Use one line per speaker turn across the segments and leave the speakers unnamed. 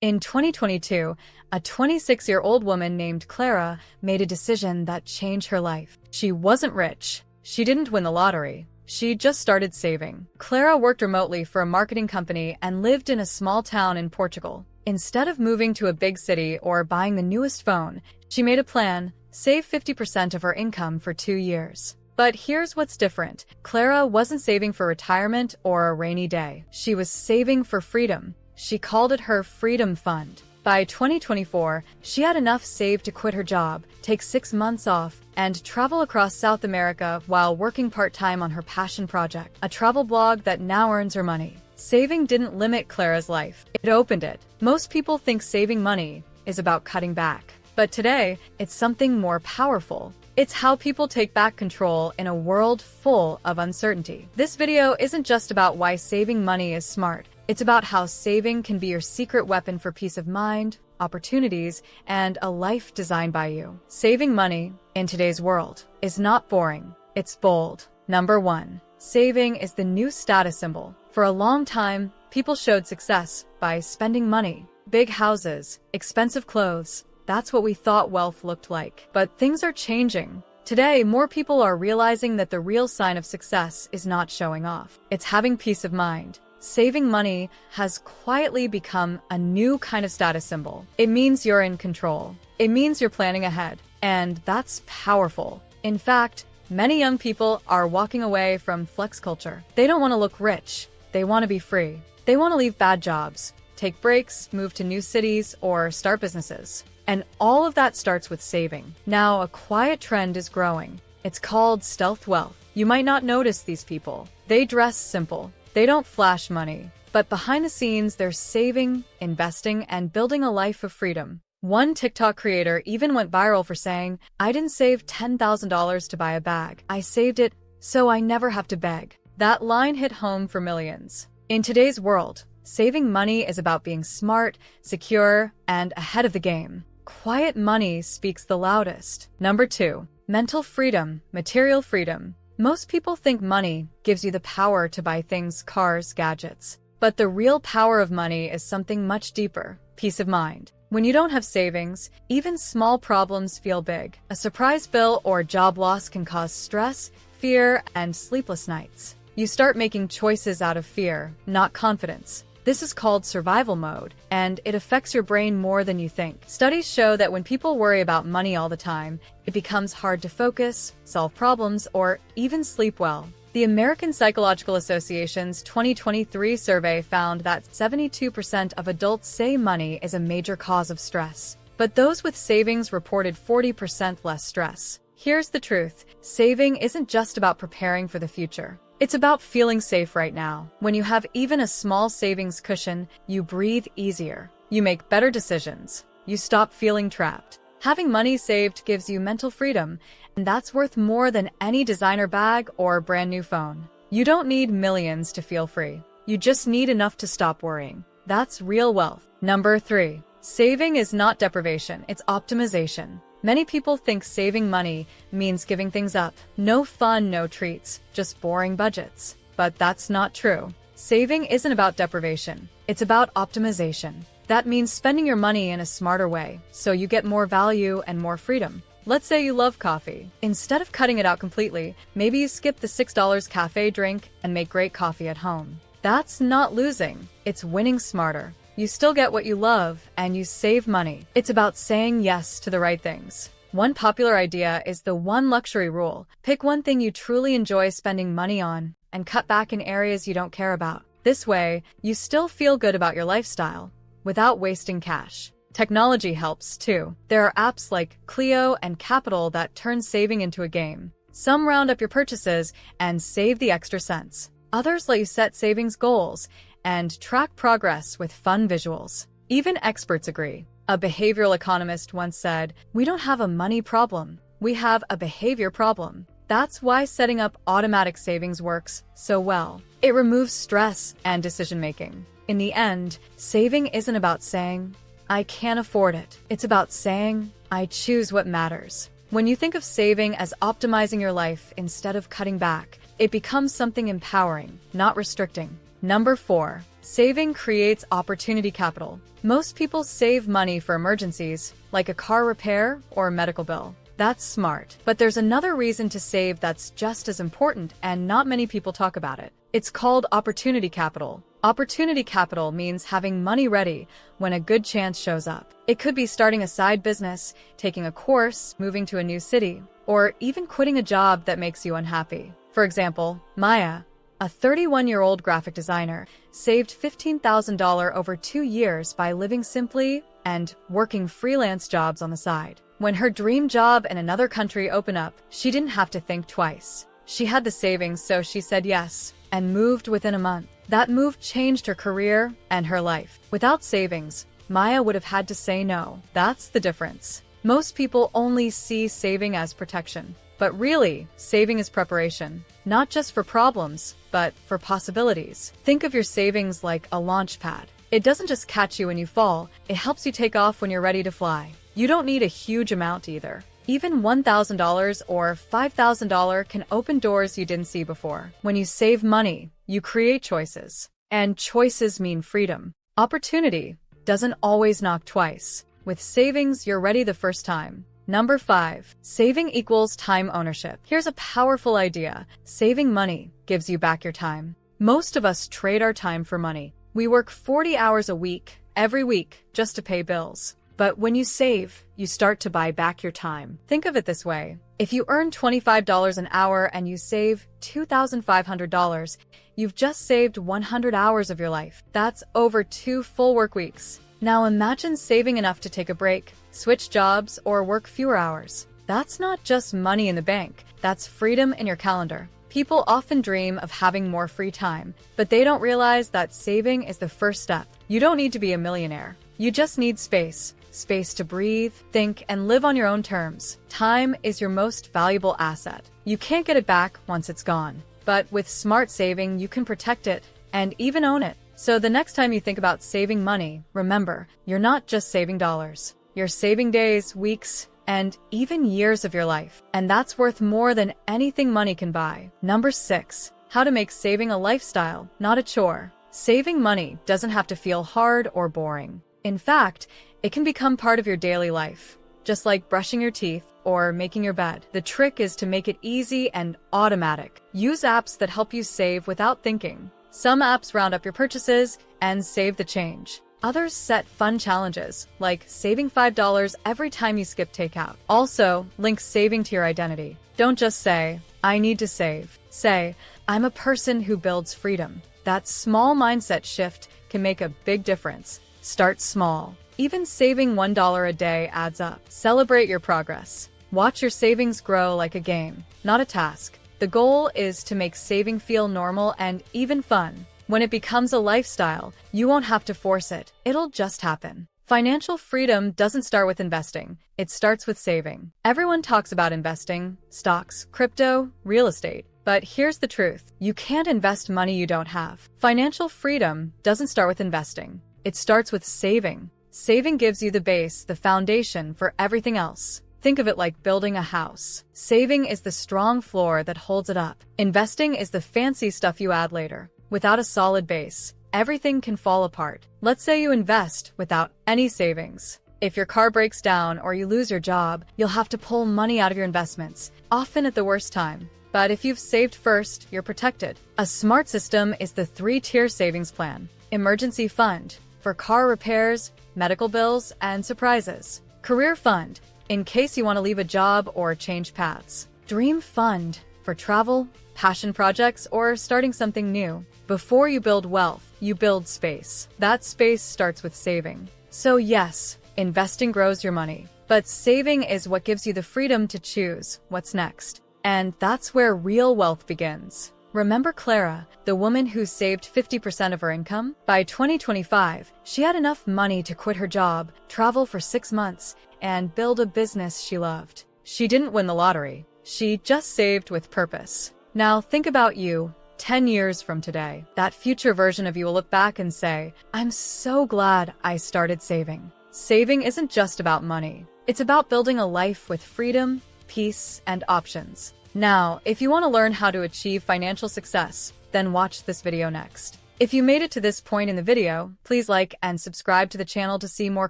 In 2022, a 26-year-old woman named Clara made a decision that changed her life. She wasn't rich. She didn't win the lottery. She just started saving. Clara worked remotely for a marketing company and lived in a small town in Portugal. Instead of moving to a big city or buying the newest phone, she made a plan: save 50% of her income for 2 years. But here's what's different. Clara wasn't saving for retirement or a rainy day. She was saving for freedom. She called it her Freedom Fund. By 2024, she had enough saved to quit her job, take 6 months off, and travel across South America while working part-time on her passion project, a travel blog that now earns her money. Saving didn't limit Clara's life. It opened it. Most people think saving money is about cutting back. But today, it's something more powerful. It's how people take back control in a world full of uncertainty. This video isn't just about why saving money is smart. It's about how saving can be your secret weapon for peace of mind, opportunities, and a life designed by you. Saving money, in today's world, is not boring. It's bold. Number 1. Saving is the new status symbol. For a long time, people showed success by spending money. Big houses, expensive clothes. That's what we thought wealth looked like. But things are changing. Today, more people are realizing that the real sign of success is not showing off. It's having peace of mind. Saving money has quietly become a new kind of status symbol. It means you're in control. It means you're planning ahead. And that's powerful. In fact, many young people are walking away from flex culture. They don't want to look rich. They want to be free. They want to leave bad jobs, take breaks, move to new cities, or start businesses. And all of that starts with saving. Now, a quiet trend is growing. It's called stealth wealth. You might not notice these people. They dress simple. They don't flash money. But behind the scenes, they're saving, investing, and building a life of freedom. One TikTok creator even went viral for saying, "I didn't save $10,000 to buy a bag. I saved it so I never have to beg." That line hit home for millions. In today's world, saving money is about being smart, secure, and ahead of the game. Quiet money speaks the loudest. Number 2. Mental freedom, material freedom. Most people think money gives you the power to buy things, cars, gadgets. But the real power of money is something much deeper: peace of mind. When you don't have savings, even small problems feel big. A surprise bill or job loss can cause stress, fear, and sleepless nights. You start making choices out of fear, not confidence. This is called survival mode, and it affects your brain more than you think. Studies show that when people worry about money all the time, it becomes hard to focus, solve problems, or even sleep well. The American Psychological Association's 2023 survey found that 72% of adults say money is a major cause of stress. But those with savings reported 40% less stress. Here's the truth: saving isn't just about preparing for the future. It's about feeling safe right now. When you have even a small savings cushion, you breathe easier. You make better decisions. You stop feeling trapped. Having money saved gives you mental freedom, and that's worth more than any designer bag or brand new phone. You don't need millions to feel free. You just need enough to stop worrying. That's real wealth. Number 3. Saving is not deprivation, it's optimization. Many people think saving money means giving things up. No fun, no treats, just boring budgets. But that's not true. Saving isn't about deprivation. It's about optimization. That means spending your money in a smarter way, so you get more value and more freedom. Let's say you love coffee. Instead of cutting it out completely, maybe you skip the $6 cafe drink and make great coffee at home. That's not losing. It's winning smarter. You still get what you love, and you save money. It's about saying yes to the right things. One popular idea is the one luxury rule. Pick one thing you truly enjoy spending money on, and cut back in areas you don't care about. This way, you still feel good about your lifestyle, without wasting cash. Technology helps, too. There are apps like Clio and Capital that turn saving into a game. Some round up your purchases and save the extra cents. Others let you set savings goals and track progress with fun visuals. Even experts agree. A behavioral economist once said, "We don't have a money problem. We have a behavior problem." That's why setting up automatic savings works so well. It removes stress and decision-making. In the end, saving isn't about saying, "I can't afford it." It's about saying, "I choose what matters." When you think of saving as optimizing your life instead of cutting back, it becomes something empowering, not restricting. Number 4. Saving creates opportunity capital. Most people save money for emergencies, like a car repair or a medical bill. That's smart. But there's another reason to save that's just as important, and not many people talk about it. It's called opportunity capital. Opportunity capital means having money ready when a good chance shows up. It could be starting a side business, taking a course, moving to a new city, or even quitting a job that makes you unhappy. For example, Maya, a 31-year-old graphic designer, saved $15,000 over 2 years by living simply and working freelance jobs on the side. When her dream job in another country opened up, she didn't have to think twice. She had the savings, so she said yes and moved within a month. That move changed her career and her life. Without savings, Maya would have had to say no. That's the difference. Most people only see saving as protection. But really, saving is preparation. Not just for problems, but for possibilities. Think of your savings like a launch pad. It doesn't just catch you when you fall, it helps you take off when you're ready to fly. You don't need a huge amount either. Even $1,000 or $5,000 can open doors you didn't see before. When you save money, you create choices. And choices mean freedom. Opportunity doesn't always knock twice. With savings, you're ready the first time. Number 5. Saving equals time ownership. Here's a powerful idea. Saving money gives you back your time. Most of us trade our time for money. We work 40 hours a week, every week, just to pay bills. But when you save, you start to buy back your time. Think of it this way. If you earn $25 an hour and you save $2,500, you've just saved 100 hours of your life. That's over 2 full work weeks. Now imagine saving enough to take a break, switch jobs, or work fewer hours. That's not just money in the bank, that's freedom in your calendar. People often dream of having more free time, but they don't realize that saving is the first step. You don't need to be a millionaire. You just need space. Space to breathe, think, and live on your own terms. Time is your most valuable asset. You can't get it back once it's gone. But with smart saving, you can protect it and even own it. So the next time you think about saving money, remember, you're not just saving dollars. You're saving days, weeks, and even years of your life. And that's worth more than anything money can buy. Number 6. How to make saving a lifestyle, not a chore. Saving money doesn't have to feel hard or boring. In fact, it can become part of your daily life, just like brushing your teeth or making your bed. The trick is to make it easy and automatic. Use apps that help you save without thinking. Some apps round up your purchases and save the change. Others set fun challenges, like saving $5 every time you skip takeout. Also, link saving to your identity. Don't just say, I need to save. Say, I'm a person who builds freedom. That small mindset shift can make a big difference. Start small. Even saving $1 a day adds up. Celebrate your progress. Watch your savings grow like a game, not a task. The goal is to make saving feel normal and even fun. When it becomes a lifestyle, you won't have to force it. It'll just happen. Financial freedom doesn't start with investing. It starts with saving. Everyone talks about investing, stocks, crypto, real estate. But here's the truth. You can't invest money you don't have. Financial freedom doesn't start with investing. It starts with saving. Saving gives you the base, the foundation for everything else. Think of it like building a house. Saving is the strong floor that holds it up. Investing is the fancy stuff you add later. Without a solid base, everything can fall apart. Let's say you invest without any savings. If your car breaks down or you lose your job, you'll have to pull money out of your investments, often at the worst time. But if you've saved first, you're protected. A smart system is the 3-tier savings plan. Emergency fund, for car repairs, medical bills, and surprises. Career fund, in case you want to leave a job or change paths. Dream fund, for travel, passion projects, or starting something new. Before you build wealth, you build space. That space starts with saving. So yes, investing grows your money, but saving is what gives you the freedom to choose what's next. And that's where real wealth begins. Remember Clara, the woman who saved 50% of her income? By 2025, she had enough money to quit her job, travel for 6 months, and build a business she loved. She didn't win the lottery. She just saved with purpose. Now think about you, 10 years from today. That future version of you will look back and say, I'm so glad I started saving. Saving isn't just about money. It's about building a life with freedom, peace, and options. Now, if you want to learn how to achieve financial success, then watch this video next. If you made it to this point in the video, please like and subscribe to the channel to see more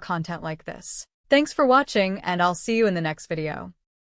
content like this. Thanks for watching, and I'll see you in the next video.